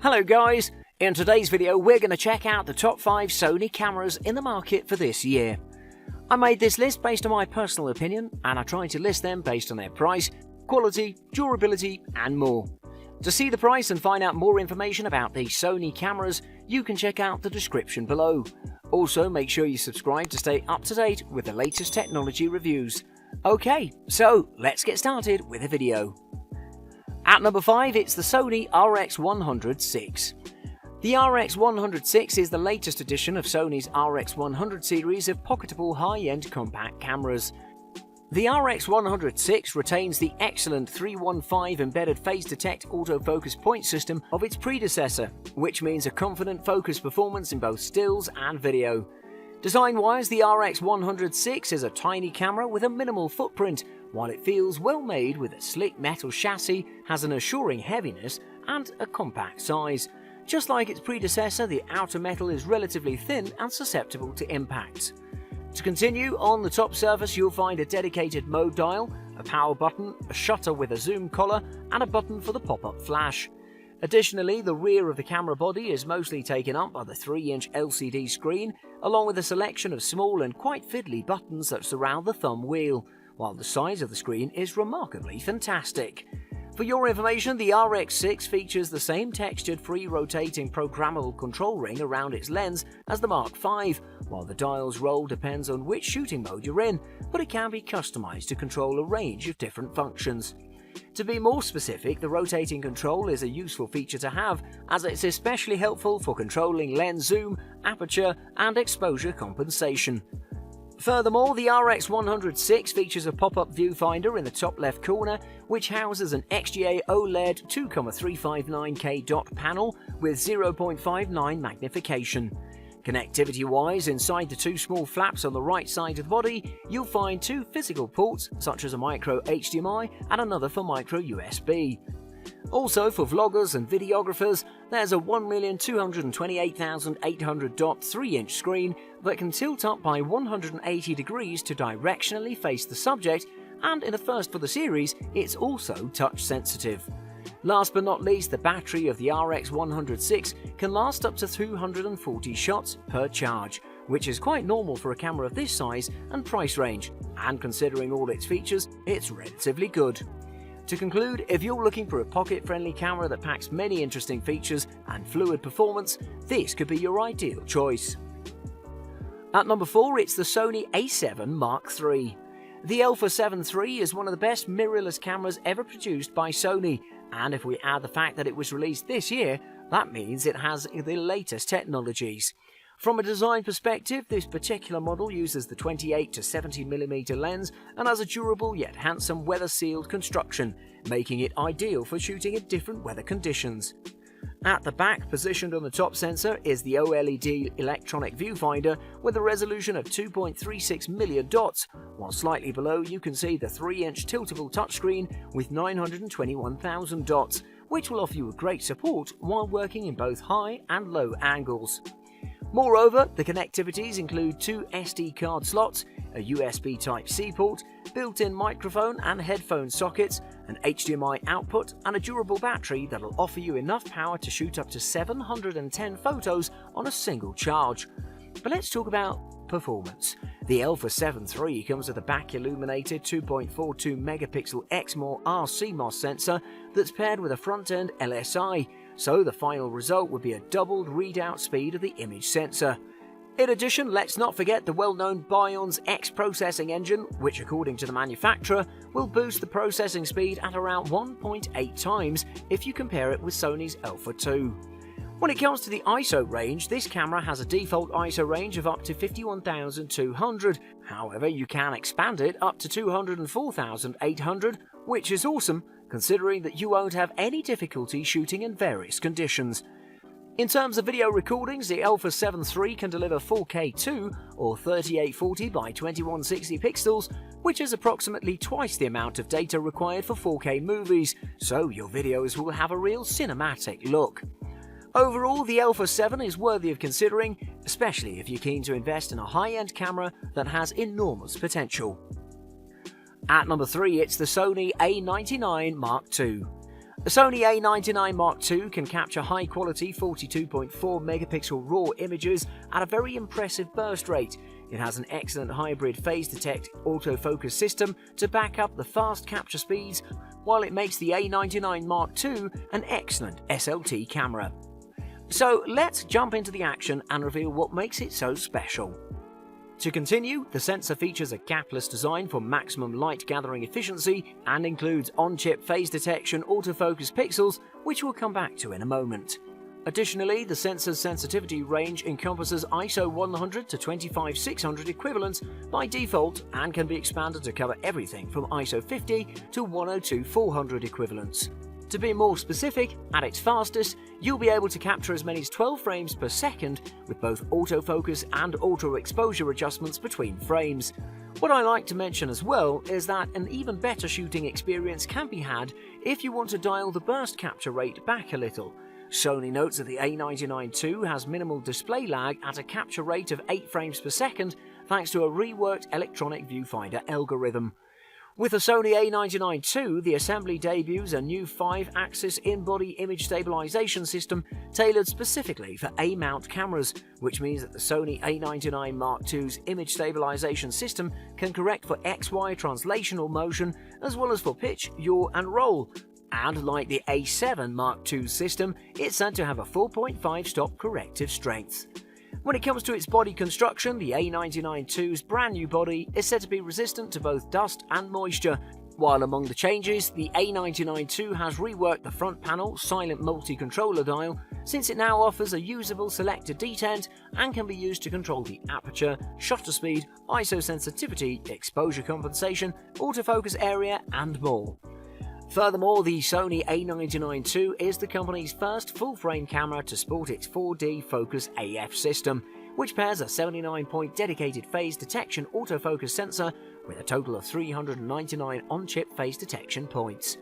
Hello guys, in today's video we're going to check out the top 5 Sony cameras in the market for this year. I made this list based on my personal opinion and I tried to list them based on their price, quality, durability and more. To see the price and find out more information about these Sony cameras, you can check out the description below. Also make sure you subscribe to stay up to date with the latest technology reviews. Okay, so let's get started with the video. At number 5, it's the Sony RX100-6. The RX100-6 is the latest edition of Sony's RX100 series of pocketable high-end compact cameras. The RX100-6 retains the excellent 315 embedded phase detect autofocus point system of its predecessor, which means a confident focus performance in both stills and video. Design-wise, the RX100-6 is a tiny camera with a minimal footprint, while it feels well made with a slick metal chassis, has an assuring heaviness and a compact size. Just like its predecessor, the outer metal is relatively thin and susceptible to impacts. To continue, on the top surface you'll find a dedicated mode dial, a power button, a shutter with a zoom collar and a button for the pop-up flash. Additionally, the rear of the camera body is mostly taken up by the 3-inch LCD screen, along with a selection of small and quite fiddly buttons that surround the thumb wheel, while the size of the screen is remarkably fantastic. For your information, the RX6 features the same textured free rotating programmable control ring around its lens as the Mark V, while the dial's role depends on which shooting mode you're in, but it can be customized to control a range of different functions. To be more specific, the rotating control is a useful feature to have, as it's especially helpful for controlling lens zoom, aperture and exposure compensation. Furthermore, the RX100-6 features a pop-up viewfinder in the top left corner, which houses an XGA OLED 2,359K dot panel with 0.59 magnification. Connectivity-wise, inside the two small flaps on the right side of the body, you'll find two physical ports, such as a micro HDMI and another for micro USB. Also, for vloggers and videographers, there's a 1,228,800 dot 3-inch screen that can tilt up by 180 degrees to directionally face the subject, and in a first for the series, it's also touch sensitive. Last but not least, the battery of the RX100-6 can last up to 240 shots per charge, which is quite normal for a camera of this size and price range, and considering all its features, it's relatively good. To conclude, if you're looking for a pocket-friendly camera that packs many interesting features and fluid performance, this could be your ideal choice. At number 4, it's the Sony a7 Mark III. The Alpha 7 III is one of the best mirrorless cameras ever produced by Sony, and if we add the fact that it was released this year, that means it has the latest technologies. From a design perspective, this particular model uses the 28 to 70mm lens and has a durable yet handsome weather-sealed construction, making it ideal for shooting in different weather conditions. At the back, positioned on the top sensor, is the OLED electronic viewfinder with a resolution of 2.36 million dots, while slightly below you can see the 3-inch tiltable touchscreen with 921,000 dots, which will offer you a great support while working in both high and low angles. Moreover, the connectivities include two SD card slots, a USB Type-C port, built-in microphone and headphone sockets, an HDMI output, and a durable battery that'll offer you enough power to shoot up to 710 photos on a single charge. But let's talk about performance. The Alpha 7 III comes with a back-illuminated 2.42 megapixel Exmor R-CMOS sensor that's paired with a front-end LSI, so the final result would be a doubled readout speed of the image sensor. In addition, let's not forget the well-known Bion's X processing engine, which according to the manufacturer will boost the processing speed at around 1.8 times if you compare it with Sony's Alpha 2. When it comes to the ISO range, this camera has a default ISO range of up to 51,200, however you can expand it up to 204,800, which is awesome considering that you won't have any difficulty shooting in various conditions. In terms of video recordings, the Alpha 7 III can deliver 4K2 or 3840 by 2160 pixels, which is approximately twice the amount of data required for 4K movies, so your videos will have a real cinematic look. Overall, the Alpha 7 is worthy of considering, especially if you're keen to invest in a high-end camera that has enormous potential. At number 3, it's the Sony A99 Mark II. The Sony A99 Mark II can capture high-quality 42.4 megapixel RAW images at a very impressive burst rate. It has an excellent hybrid phase detect autofocus system to back up the fast capture speeds, while it makes the A99 Mark II an excellent SLT camera. So let's jump into the action and reveal what makes it so special. To continue, the sensor features a gapless design for maximum light gathering efficiency and includes on-chip phase detection autofocus pixels, which we'll come back to in a moment. Additionally, the sensor's sensitivity range encompasses ISO 100 to 25600 equivalents by default and can be expanded to cover everything from ISO 50 to 102/400 equivalents. To be more specific, at its fastest, you'll be able to capture as many as 12 frames per second with both autofocus and auto exposure adjustments between frames. What I like to mention as well is that an even better shooting experience can be had if you want to dial the burst capture rate back a little. Sony notes that the A99 II has minimal display lag at a capture rate of 8 frames per second thanks to a reworked electronic viewfinder algorithm. With the Sony A99 II, the assembly debuts a new 5-axis in-body image stabilization system tailored specifically for A-mount cameras, which means that the Sony A99 Mark II's image stabilization system can correct for XY translational motion as well as for pitch, yaw and roll. And like the A7 Mark II system, it's said to have a 4.5 stop corrective strength. When it comes to its body construction, the A99 II's brand new body is said to be resistant to both dust and moisture. While among the changes, the A99 II has reworked the front panel silent multi-controller dial, since it now offers a usable selector detent and can be used to control the aperture, shutter speed, ISO sensitivity, exposure compensation, autofocus area and more. Furthermore, the Sony A99 II is the company's first full-frame camera to sport its 4D Focus AF system, which pairs a 79-point dedicated phase detection autofocus sensor with a total of 399 on-chip phase detection points.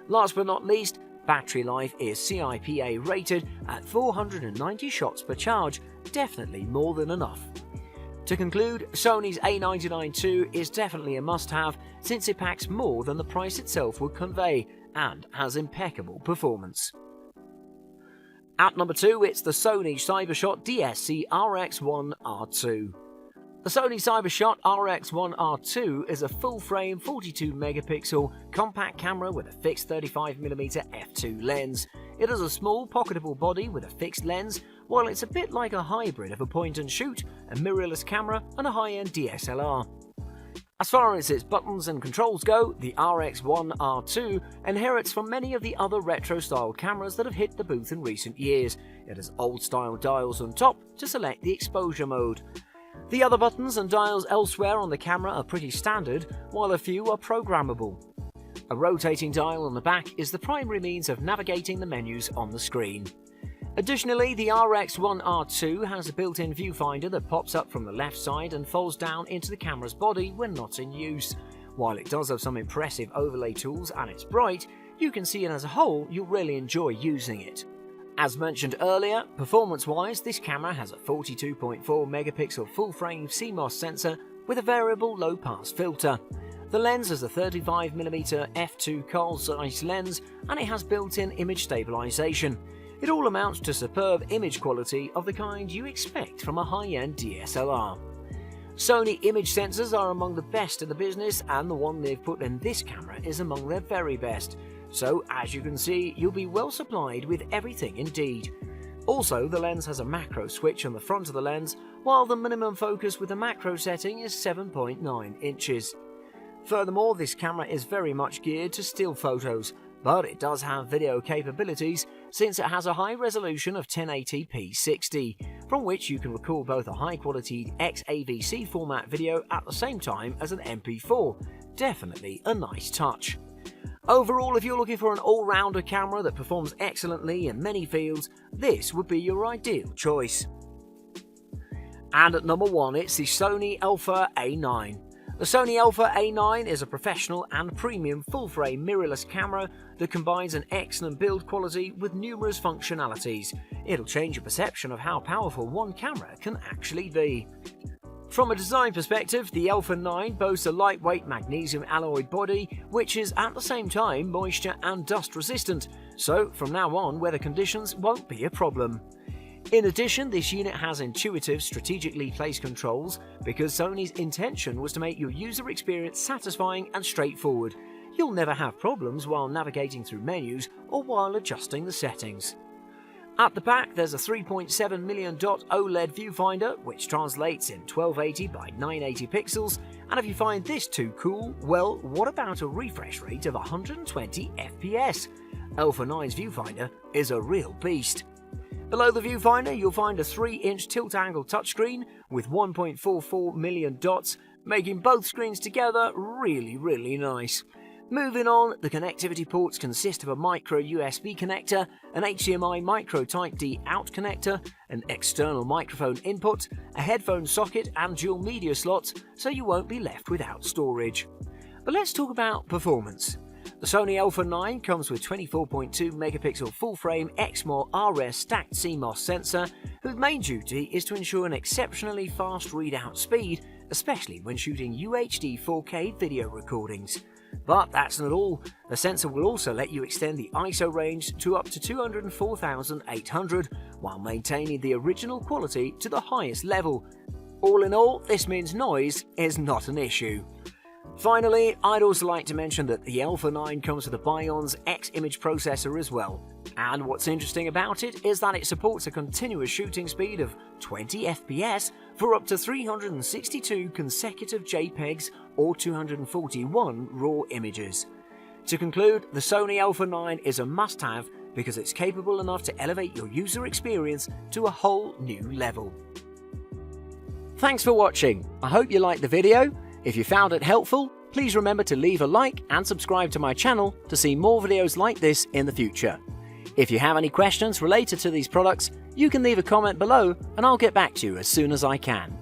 Last but not least, battery life is CIPA rated at 490 shots per charge, definitely more than enough. To conclude, Sony's A99 II is definitely a must-have since it packs more than the price itself would convey and has impeccable performance. At number 2, it's the Sony CyberShot DSC RX1 R2. The Sony CyberShot RX1 R2 is a full-frame 42 megapixel compact camera with a fixed 35mm f2 lens. It has a small pocketable body with a fixed lens, while it's a bit like a hybrid of a point-and-shoot, a mirrorless camera and a high-end DSLR. As far as its buttons and controls go, the RX1 R2 inherits from many of the other retro-style cameras that have hit the booth in recent years. It has old-style dials on top to select the exposure mode. The other buttons and dials elsewhere on the camera are pretty standard, while a few are programmable. A rotating dial on the back is the primary means of navigating the menus on the screen. Additionally, the RX1 R2 has a built-in viewfinder that pops up from the left side and folds down into the camera's body when not in use. While it does have some impressive overlay tools and it's bright, you can see it as a whole, you'll really enjoy using it. As mentioned earlier, performance-wise, this camera has a 42.4 megapixel full-frame CMOS sensor with a variable low-pass filter. The lens has a 35mm f2 Carl Zeiss lens and it has built-in image stabilization. It all amounts to superb image quality of the kind you expect from a high-end DSLR. Sony image sensors are among the best in the business and the one they've put in this camera is among their very best. So as you can see, you'll be well supplied with everything indeed. Also, the lens has a macro switch on the front of the lens, while the minimum focus with the macro setting is 7.9 inches. Furthermore, this camera is very much geared to still photos, but it does have video capabilities since it has a high resolution of 1080p 60, from which you can record both a high-quality XAVC format video at the same time as an MP4. Definitely a nice touch. Overall, if you're looking for an all-rounder camera that performs excellently in many fields, this would be your ideal choice. And at number 1, it's the Sony Alpha A9. The Sony Alpha A9 is a professional and premium full-frame mirrorless camera that combines an excellent build quality with numerous functionalities. It'll change your perception of how powerful one camera can actually be. From a design perspective, the Alpha 9 boasts a lightweight magnesium alloy body, which is at the same time moisture and dust resistant, so from now on weather conditions won't be a problem. In addition, this unit has intuitive, strategically placed controls because Sony's intention was to make your user experience satisfying and straightforward. You'll never have problems while navigating through menus or while adjusting the settings. At the back, there's a 3.7 million dot OLED viewfinder, which translates in 1280 by 980 pixels, and if you find this too cool, well, what about a refresh rate of 120 FPS? Alpha 9's viewfinder is a real beast. Below the viewfinder, you'll find a 3-inch tilt-angle touchscreen with 1.44 million dots, making both screens together really nice. Moving on, the connectivity ports consist of a micro USB connector, an HDMI micro Type D out connector, an external microphone input, a headphone socket and dual media slots, so you won't be left without storage. But let's talk about performance. The Sony Alpha 9 comes with 24.2 megapixel full-frame XMOR RS stacked CMOS sensor, whose main duty is to ensure an exceptionally fast readout speed, especially when shooting UHD 4K video recordings. But that's not all. The sensor will also let you extend the ISO range to up to 204,800 while maintaining the original quality to the highest level. All in all, this means noise is not an issue. Finally, I'd also like to mention that the Alpha 9 comes with a Bion's X image processor as well. And what's interesting about it is that it supports a continuous shooting speed of 20 FPS for up to 362 consecutive JPEGs or 241 RAW images. To conclude, the Sony Alpha 9 is a must-have because it's capable enough to elevate your user experience to a whole new level. Thanks for watching. I hope you liked the video. If you found it helpful, please remember to leave a like and subscribe to my channel to see more videos like this in the future. If you have any questions related to these products, you can leave a comment below and I'll get back to you as soon as I can.